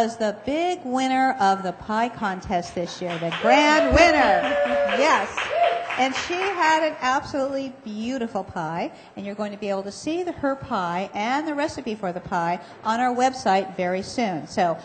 was the big winner of the pie contest this year, the grand winner. Yes. And she had an absolutely beautiful pie, and you're going to be able to see her pie and the recipe for the pie on our website very soon. So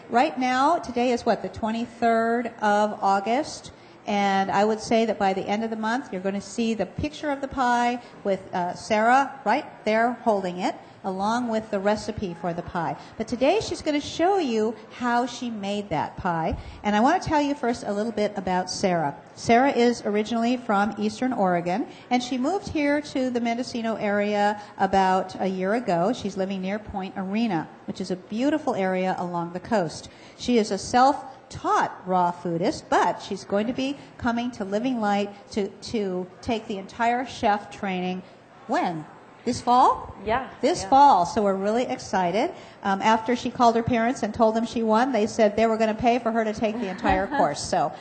right now, today is what, the 23rd of August, and I would say that by the end of the month, you're going to see the picture of the pie with Sarah right there holding it, along with the recipe for the pie. But today she's going to show you how she made that pie. And I want to tell you first a little bit about Sarah. Sarah is originally from Eastern Oregon, and she moved here to the Mendocino area about a year ago. She's living near Point Arena, which is a beautiful area along the coast. She is a self-taught raw foodist, but she's going to be coming to Living Light to take the entire chef training. When? This fall? Yeah. This fall. So we're really excited. After she called her parents and told them she won, they said they were going to pay for her to take the entire course. So,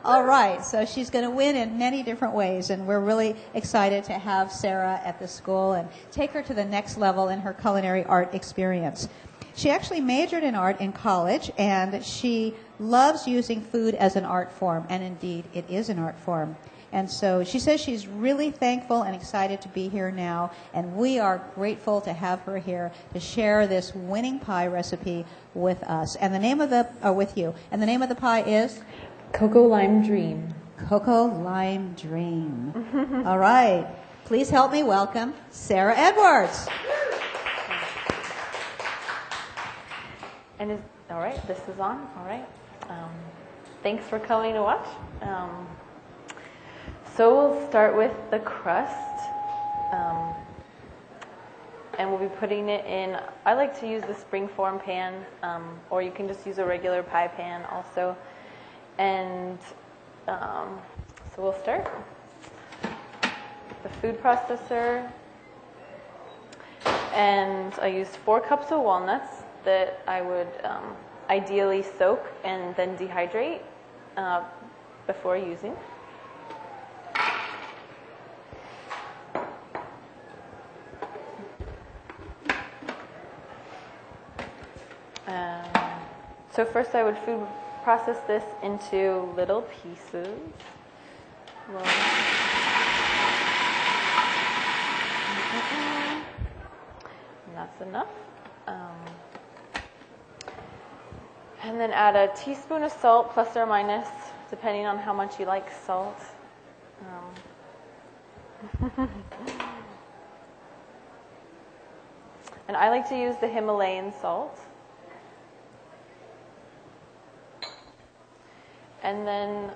all right. So she's going to win in many different ways, and we're really excited to have Sarah at the school and take her to the next level in her culinary art experience. She actually majored in art in college, and she loves using food as an art form, and indeed, it is an art form. And so she says she's really thankful and excited to be here now, and we are grateful to have her here to share this winning pie recipe with us. And the name of with you. And the name of the pie is? Cocoa Lime Dream. Cocoa Lime Dream. All right. Please help me welcome Sarah Edwards. And all right, this is on. All right. Thanks for coming to watch. So we'll start with the crust, and we'll be putting it in, I like to use the springform pan, or you can just use a regular pie pan also. And so we'll start. The food processor, and I used 4 cups of walnuts that I would ideally soak and then dehydrate before using. So first I would food process this into little pieces. And that's enough. And then add a teaspoon of salt, plus or minus, depending on how much you like salt. And I like to use the Himalayan salt. And then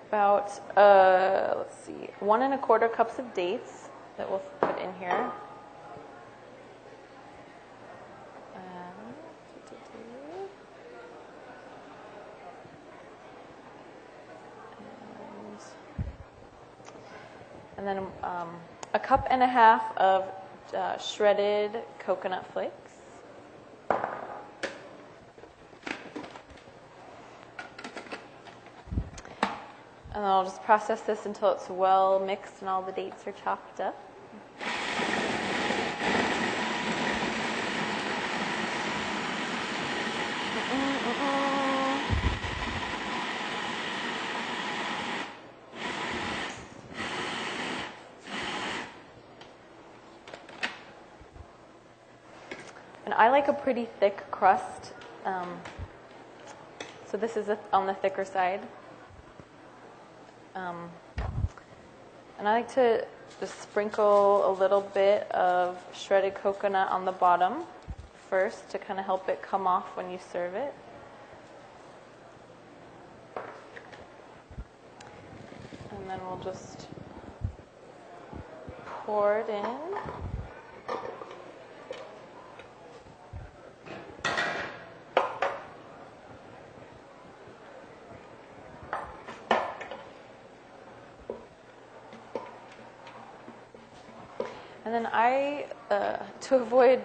about, let's see, 1 1/4 cups of dates that we'll put in here. And then 1.5 cups of shredded coconut flakes. And then I'll just process this until it's well mixed and all the dates are chopped up. And I like a pretty thick crust, so this is on the thicker side. And I like to just sprinkle a little bit of shredded coconut on the bottom first to kind of help it come off when you serve it. And then we'll just pour it in. And then to avoid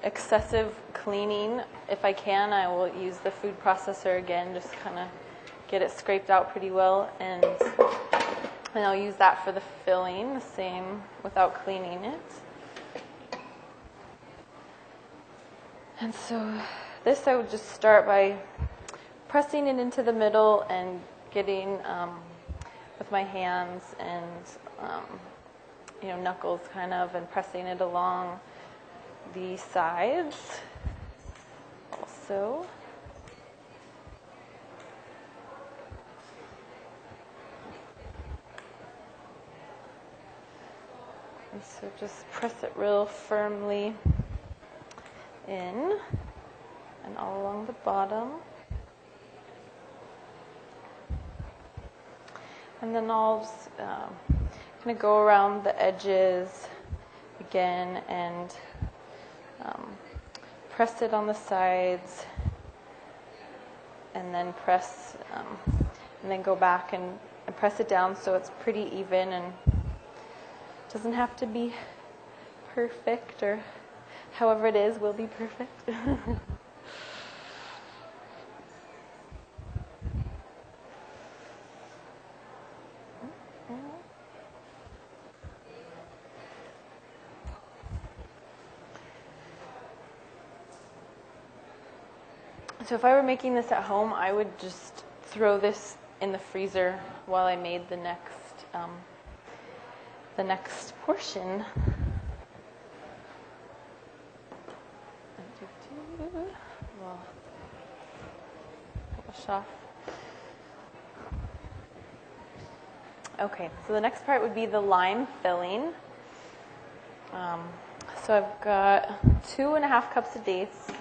excessive cleaning, if I can, I will use the food processor again, just kind of get it scraped out pretty well, and I'll use that for the filling, the same, without cleaning it. And so this I would just start by pressing it into the middle and getting with my hands and knuckles kind of, and pressing it along the sides also. And so just press it real firmly in and all along the bottom. And then I'll just kind of go around the edges again and press it on the sides, and then press, and then go back and press it down so it's pretty even and doesn't have to be perfect, or however it is will be perfect. So if I were making this at home, I would just throw this in the freezer while I made the next portion. Well, wash off. Okay, so the next part would be the lime filling. So I've got 2.5 cups of dates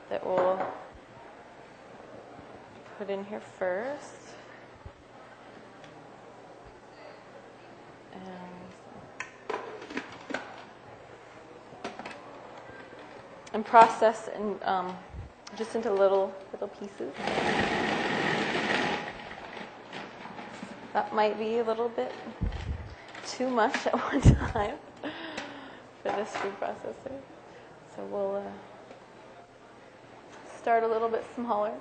that we'll put in here first. And process and just into little pieces. That might be a little bit too much at one time for this food processor. So we'll start a little bit smaller.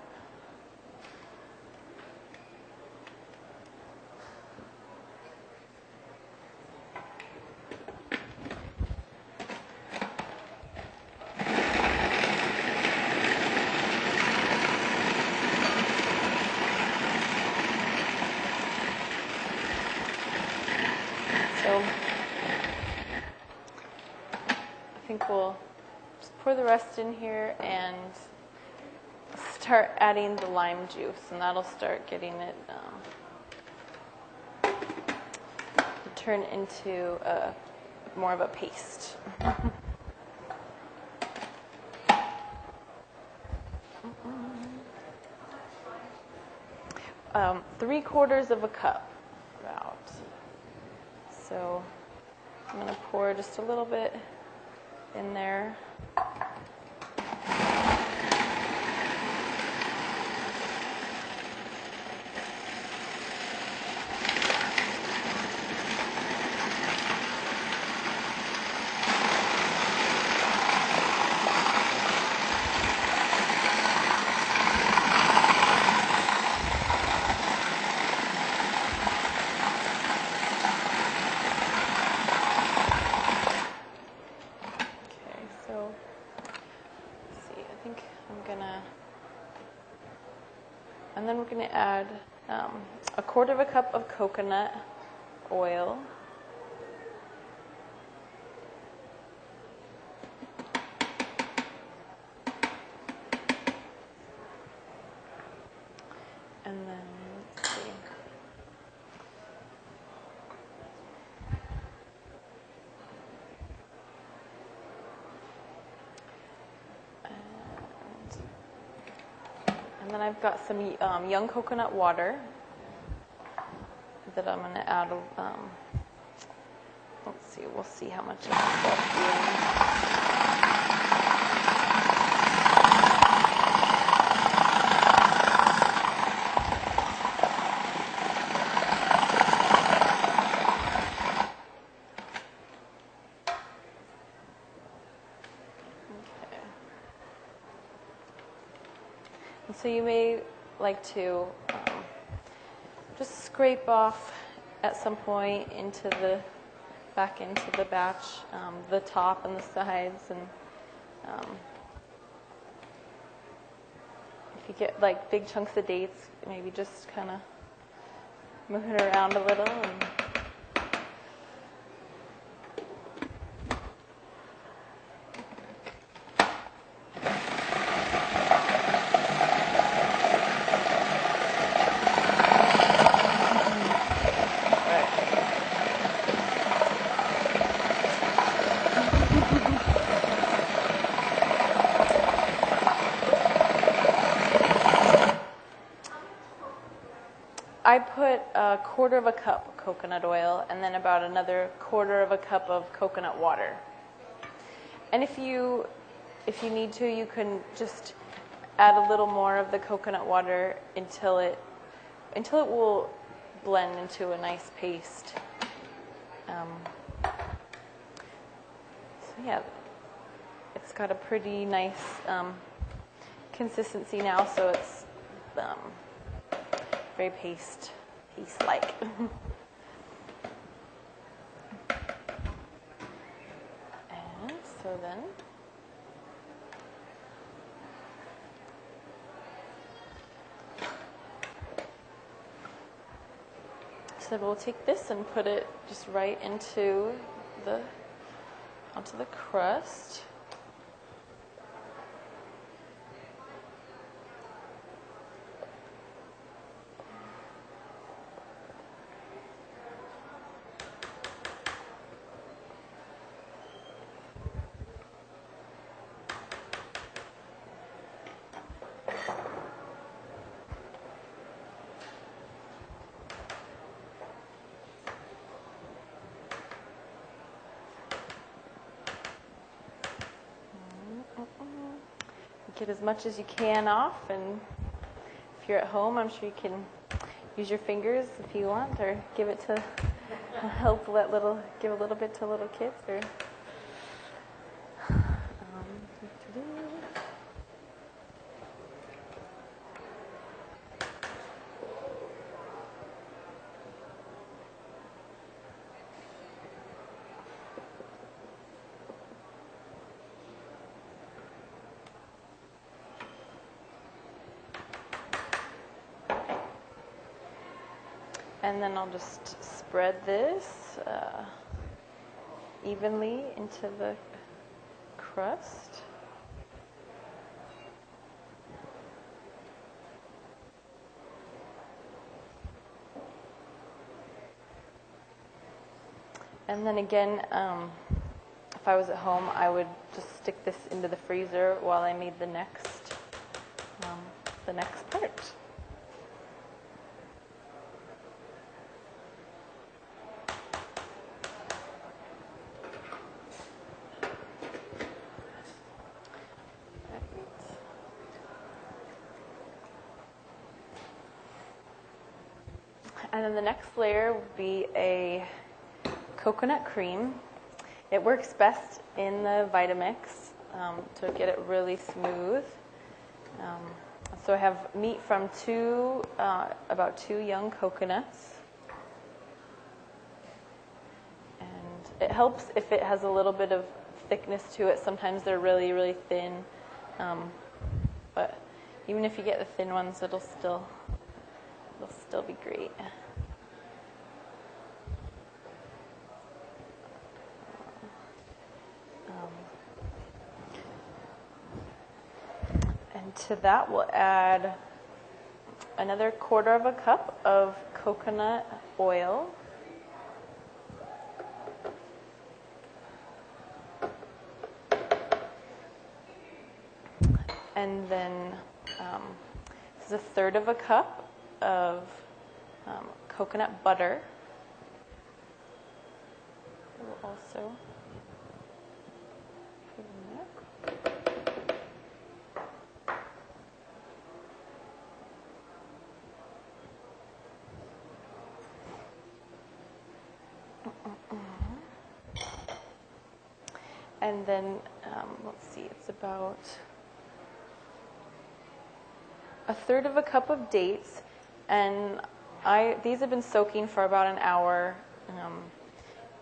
So I think we'll just pour the rest in here and start adding the lime juice, and that'll start getting it turn into more of a paste. 3/4 of a cup, about. So I'm going to pour just a little bit in there. And then we're going to add 1/4 cup of coconut oil. And then, let's see. And then I've got some young coconut water that I'm going to add. Let's see, we'll see how much I So you may like to just scrape off at some point back into the batch, the top and the sides, and If you get like big chunks of dates, maybe just kind of move it around a little. And I put a quarter of a cup of coconut oil and then about another quarter of a cup of coconut water. And if you need to, you can just add a little more of the coconut water until it will blend into a nice paste. So yeah, it's got a pretty nice consistency now, so it's very paste-like. And so then, so we'll take this and put it just right onto the crust. Get as much as you can off, and if you're at home, I'm sure you can use your fingers if you want, or give it to give a little bit to little kids, or and then I'll just spread this evenly into the crust. And then again, if I was at home, I would just stick this into the freezer while I made the next part. And then the next layer will be a coconut cream. It works best in the Vitamix to get it really smooth. So I have meat from about two young coconuts. And it helps if it has a little bit of thickness to it. Sometimes they're really, really thin. But even if you get the thin ones, it'll still be great. And to that, we'll add another quarter of a cup of coconut oil. And then this is a third of a cup of coconut butter. We'll also put in there. And then, let's see, it's about a third of a cup of dates. And these have been soaking for about an hour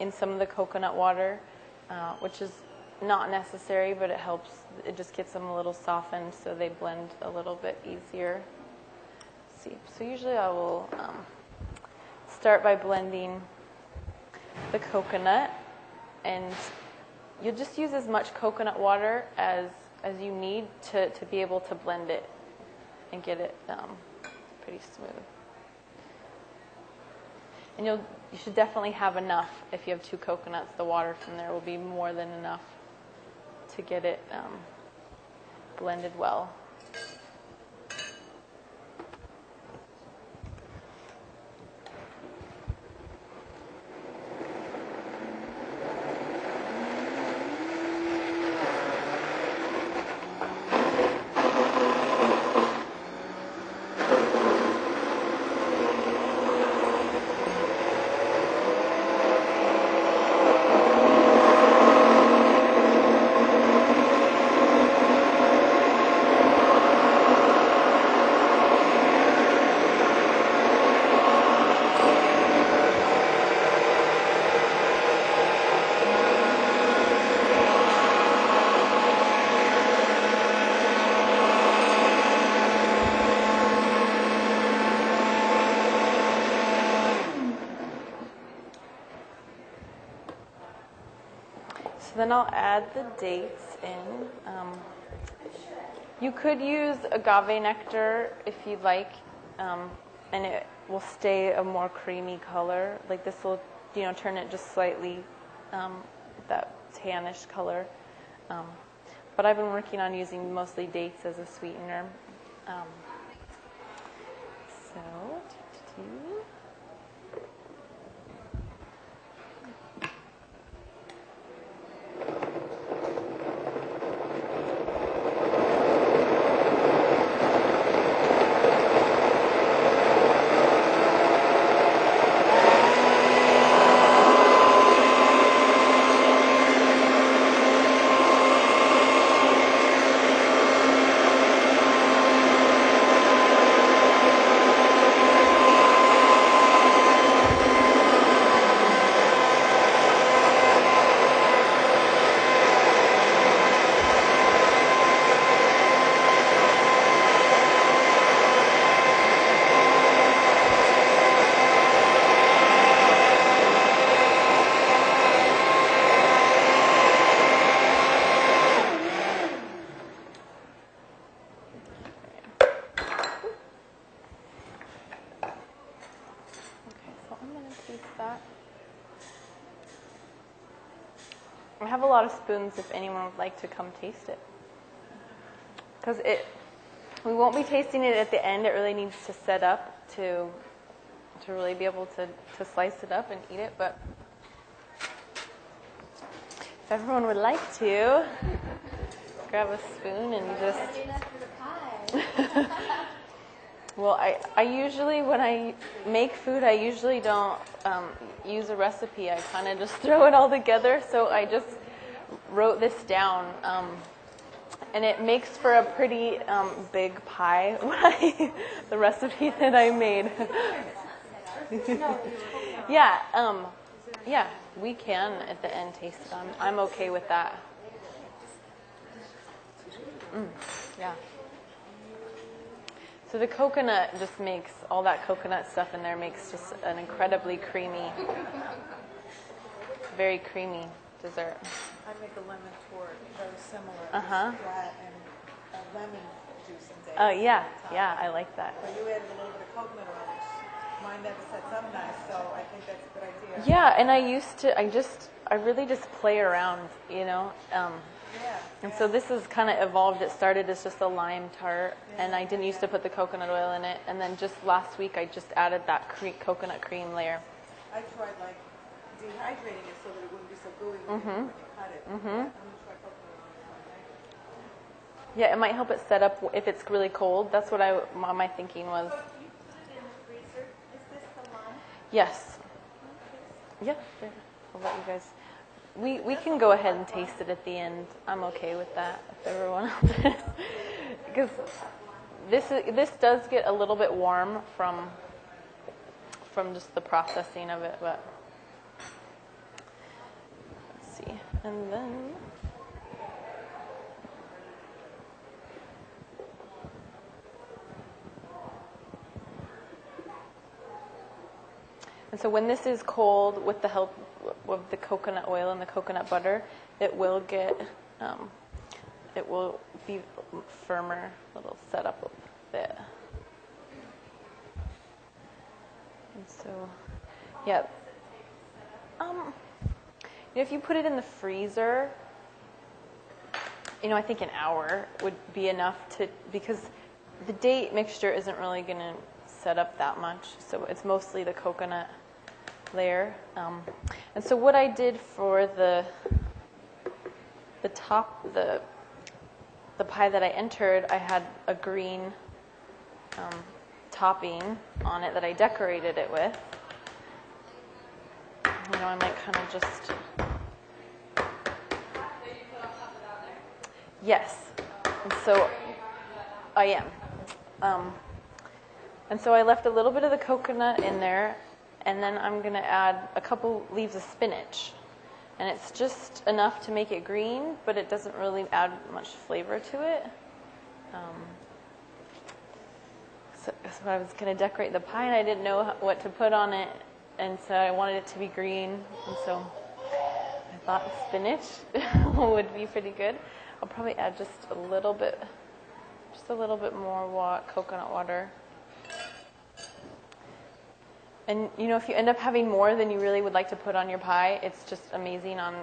in some of the coconut water, which is not necessary, but it helps. It just gets them a little softened so they blend a little bit easier. Let's see. So usually I will start by blending the coconut, and you'll just use as much coconut water as you need to be able to blend it and get it pretty smooth. And you should definitely have enough. If you have 2 coconuts, the water from there will be more than enough to get it blended well. So then I'll add the dates in. You could use agave nectar if you'd like, and it will stay a more creamy color. Like this will, turn it just slightly that tannish color. But I've been working on using mostly dates as a sweetener. I have a lot of spoons if anyone would like to come taste it. Because we won't be tasting it at the end. It really needs to set up to really be able to slice it up and eat it. But if everyone would like to, grab a spoon and just... Well, I usually, when I make food, I usually don't use a recipe. I kind of just throw it all together. So I just wrote this down. And it makes for a pretty big pie, the recipe that I made. Yeah, we can at the end taste it. I'm okay with that. Yeah. So the coconut just makes, all that coconut stuff in there makes just an incredibly creamy, very creamy dessert. I make a lemon torte, very similar to that, and lemon juice and dates. Oh, yeah, I like that. But you added a little bit of coconut oil, which mine never sets up nice, so I think that's a good idea. Yeah, and I really just play around, And so this has kind of evolved. It started as just a lime tart, and I didn't used to put the coconut oil in it. And then just last week, I just added that coconut cream layer. I tried dehydrating it so that it wouldn't be so gooey when you cut it. I'm going to try coconut oil. Yeah, it might help it set up if it's really cold. That's what my thinking was. So can you put it in the freezer? Is this the lime? Yes. Yeah, there. I'll let you guys. We can go ahead and taste it at the end. I'm okay with that if everyone else is. Because this does get a little bit warm from just the processing of it, but let's see. And then And so when this is cold, with the help of the coconut oil and the coconut butter, it will get, it will be firmer. It'll set up a bit. And so, yeah. If you put it in the freezer, I think an hour would be enough because the date mixture isn't really going to set up that much. So it's mostly the coconut layer. And so what I did for the top, the pie that I entered, I had a green topping on it that I decorated it with. I might kind of just... Yes. And so I am. And so I left a little bit of the coconut in there, and then I'm going to add a couple leaves of spinach. And it's just enough to make it green, but it doesn't really add much flavor to it. So I was going to decorate the pie, and I didn't know what to put on it, and so I wanted it to be green, and so I thought spinach would be pretty good. I'll probably add just a little bit more coconut water. And, if you end up having more than you really would like to put on your pie, it's just amazing on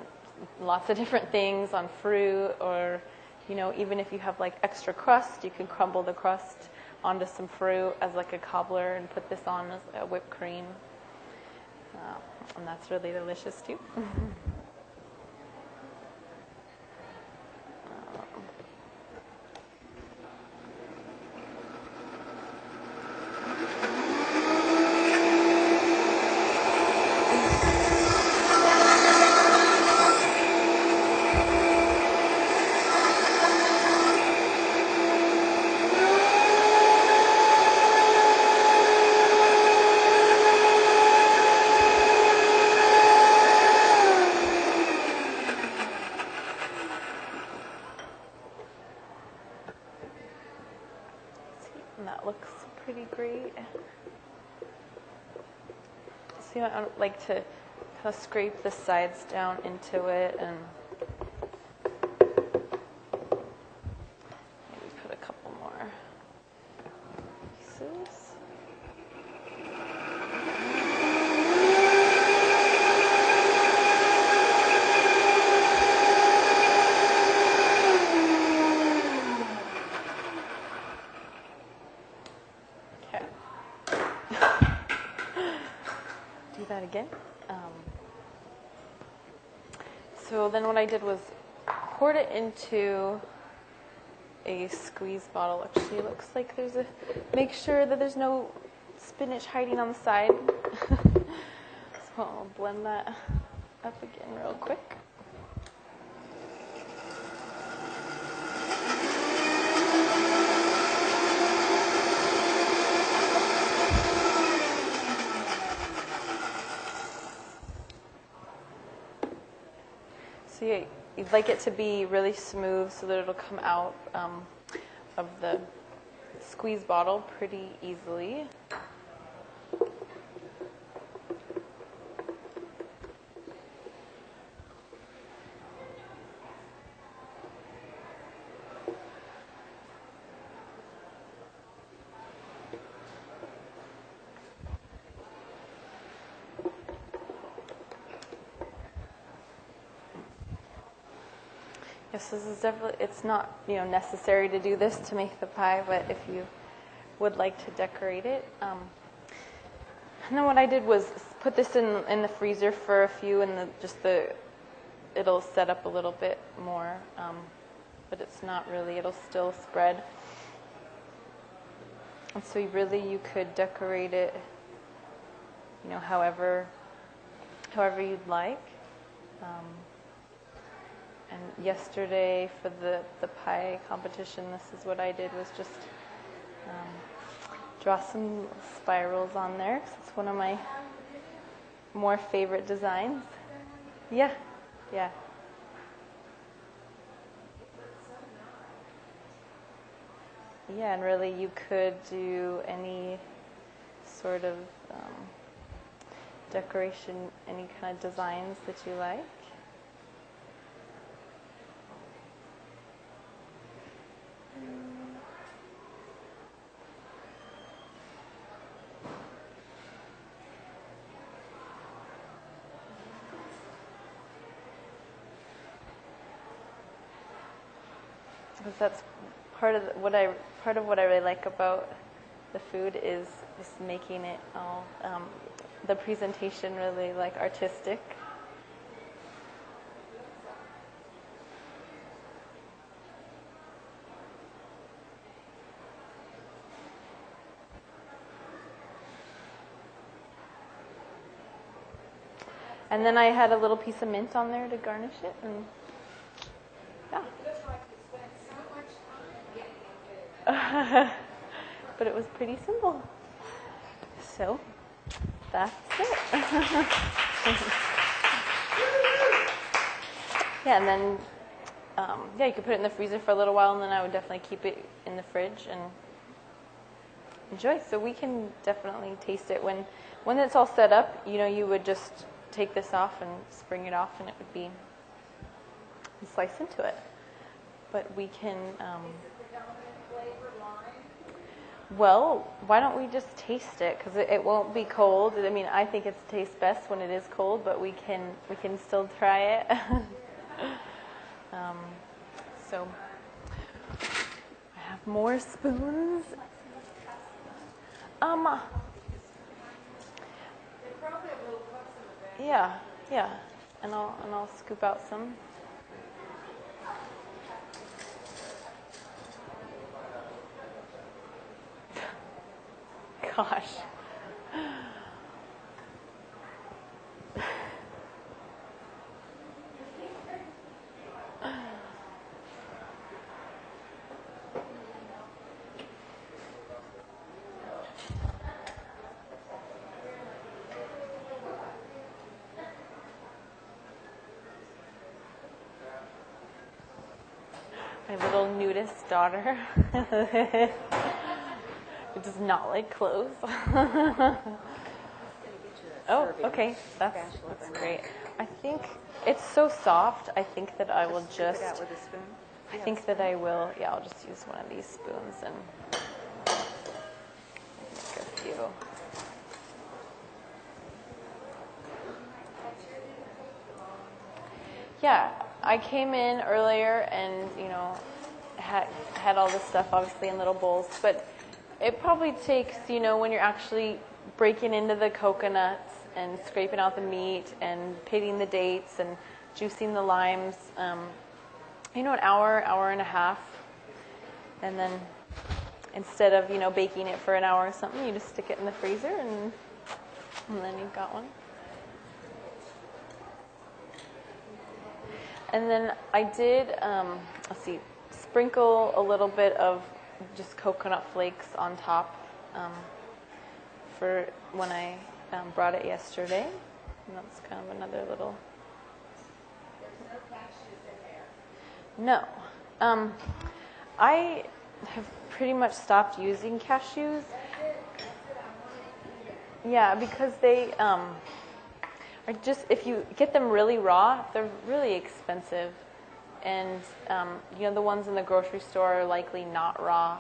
lots of different things, on fruit, or, even if you have like extra crust, you can crumble the crust onto some fruit as like a cobbler and put this on as a whipped cream. And that's really delicious too. And that looks pretty great. So I like to kind of scrape the sides down into it and maybe put a couple more pieces. Do that again. So then what I did was poured it into a squeeze bottle. Actually, it looks like make sure that there's no spinach hiding on the side. So I'll blend that up again real quick. So you'd like it to be really smooth so that it'll come out of the squeeze bottle pretty easily. Yes, this is definitely, it's not, necessary to do this to make the pie, but if you would like to decorate it. And then what I did was put this in the freezer for a few, and it'll set up a little bit more, but it's not really, it'll still spread. And so you could decorate it, however you'd like. And yesterday for the pie competition, this is what I did, was just draw some spirals on there, 'cause it's one of my more favorite designs. Yeah. Yeah, and really you could do any sort of decoration, any kind of designs that you like. Because that's part of what I really like about the food is just making it all the presentation really like artistic. And then I had a little piece of mint on there to garnish it, and yeah. But it was pretty simple. So that's it. Yeah, and then yeah, you could put it in the freezer for a little while, and then I would definitely keep it in the fridge and enjoy. So we can definitely taste it when it's all set up. You know, you would just take this off and spring it off, and it would be slice into it. But we can. Well, why don't we just taste it? Because it won't be cold. I mean, I think it tastes best when it is cold, but we can still try it. So I have more spoons. Yeah, and I'll scoop out some. Gosh. My little nudist daughter. Who does not like clothes. Oh, okay. That's great. I think it's so soft. I think that I will just. With a spoon? I think that I will. Yeah, I'll just use one of these spoons and make a few. Yeah, I came in earlier and had all this stuff obviously in little bowls, but it probably takes, when you're actually breaking into the coconuts and scraping out the meat and pitting the dates and juicing the limes, an hour and a half. And then instead of, baking it for an hour or something, you just stick it in the freezer and then you've got one. And then I did, sprinkle a little bit of just coconut flakes on top for when I brought it yesterday. And that's kind of another little... There's no cashews in there. No. I have pretty much stopped using cashews. Yeah, because they are just, if you get them really raw, they're really expensive. And, the ones in the grocery store are likely not raw.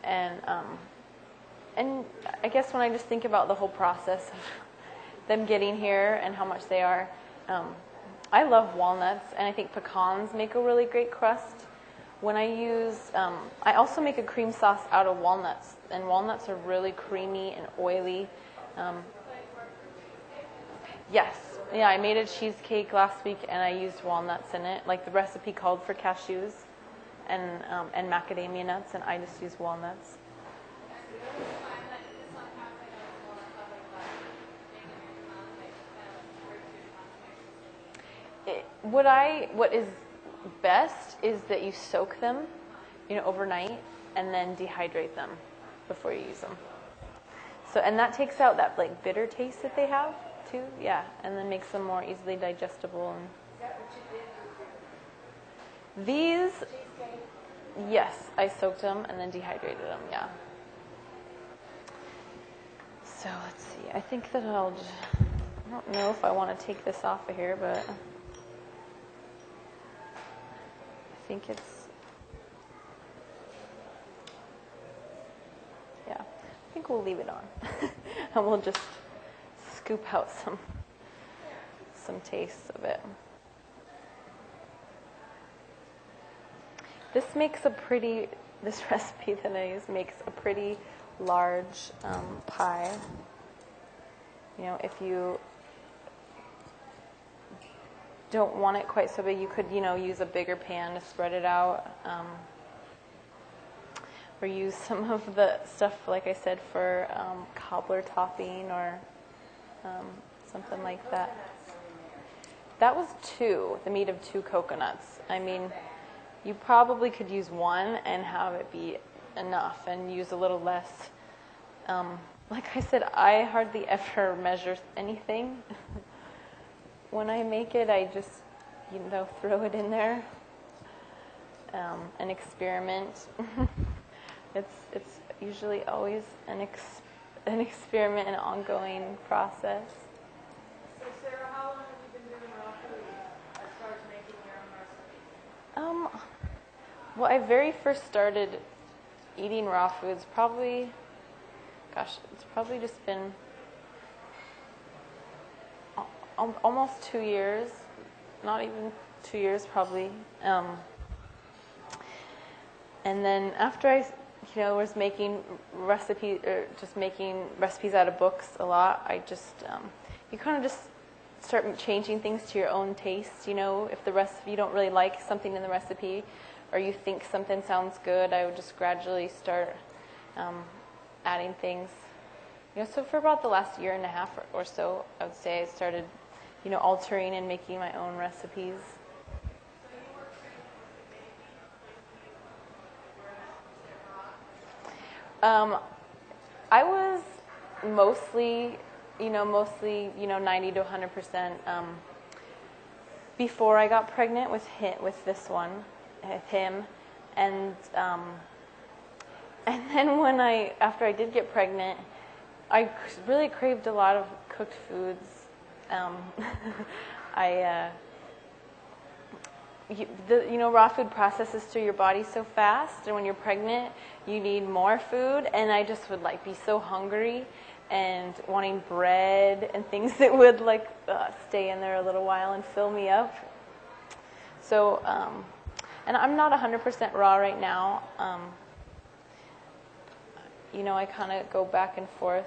And I guess when I just think about the whole process of them getting here and how much they are, I love walnuts, and I think pecans make a really great crust. When I use, I also make a cream sauce out of walnuts, and walnuts are really creamy and oily. Yes. Yeah, I made a cheesecake last week, and I used walnuts in it. Like, the recipe called for cashews and macadamia nuts, and I just used walnuts. What is best is that you soak them, overnight, and then dehydrate them before you use them. So, and that takes out that bitter taste that they have too, yeah, and then makes them more easily digestible. And Is that what you did? These, yes, I soaked them and then dehydrated them, yeah. So let's see. I think that I don't know if I want to take this off of here, but I think yeah, I think we'll leave it on. And we'll just scoop out some tastes of it. This recipe that I use makes a pretty large pie. You know, if you don't want it quite so big, you could, use a bigger pan to spread it out. Or use some of the stuff, like I said, for cobbler topping or something like that. That was the meat of 2 coconuts. I mean, you probably could use 1 and have it be enough and use a little less. Like I said, I hardly ever measure anything. When I make it, I just, throw it in there and experiment. It's usually always an experiment, an ongoing process. So Sarah, how long have you been doing raw food as far as making your own recipes? Well, I very first started eating raw foods probably, it's probably just been almost 2 years, not even 2 years probably. And then after I was making recipes, or just making recipes out of books a lot, I just, you kind of just start changing things to your own taste. If the recipe, you don't really like something in the recipe, or you think something sounds good, I would just gradually start adding things. So for about the last year and a half or so, I would say I started, altering and making my own recipes. I was mostly 90 to 100% before I got pregnant with this one, with him, and then after I did get pregnant, I really craved a lot of cooked foods. Raw food processes through your body so fast, and when you're pregnant, you need more food, and I just would be so hungry and wanting bread and things that would stay in there a little while and fill me up. So, and I'm not 100% raw right now. I kind of go back and forth.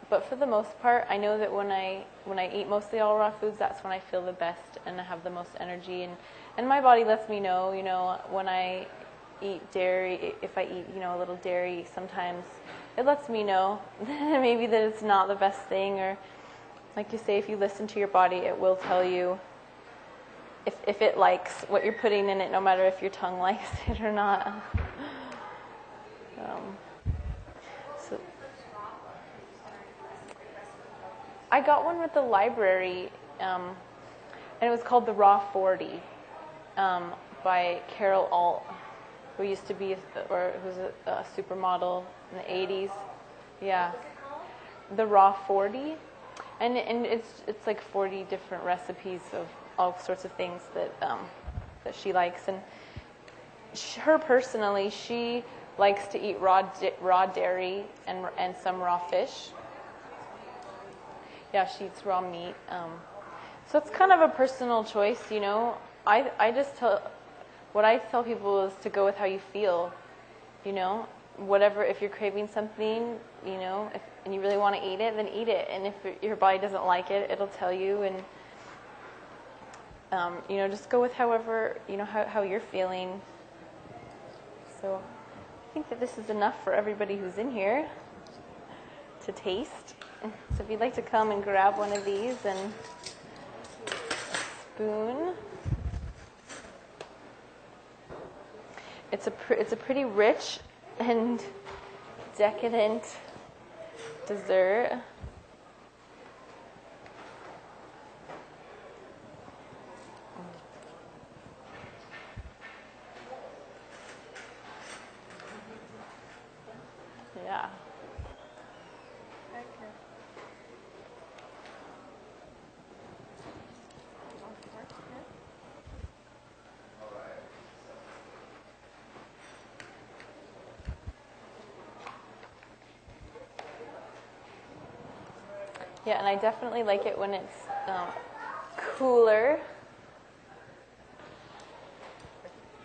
But for the most part, I know that when I eat mostly all raw foods, that's when I feel the best and I have the most energy. And my body lets me know, when I eat dairy, if I eat, a little dairy, sometimes it lets me know maybe that it's not the best thing. Or like you say, if you listen to your body, it will tell you if it likes what you're putting in it, no matter if your tongue likes it or not. I got one with the library, and it was called the Raw 40 by Carol Alt, who used to be, who's a supermodel in the 80s. Yeah, the Raw 40, and it's like 40 different recipes of all sorts of things that she likes, and she likes to eat raw dairy and some raw fish. Yeah, she eats raw meat. So it's kind of a personal choice, what I tell people is to go with how you feel, whatever, if you're craving something, and you really want to eat it, then eat it. And if your body doesn't like it, it'll tell you. And, just go with however, how you're feeling. So I think that this is enough for everybody who's in here to taste. So if you'd like to come and grab one of these and a spoon. It's a pretty rich and decadent dessert. Yeah. back here. Yeah, and I definitely like it when it's cooler.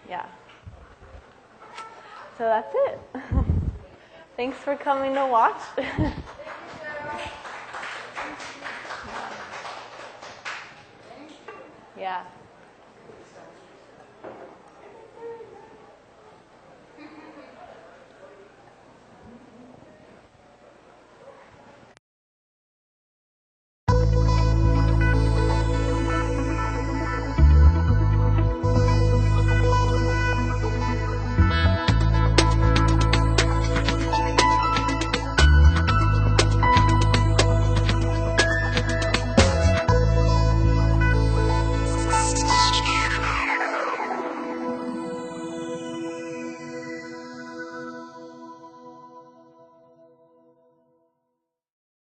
Yeah. So that's it. Thanks for coming to watch. Yeah.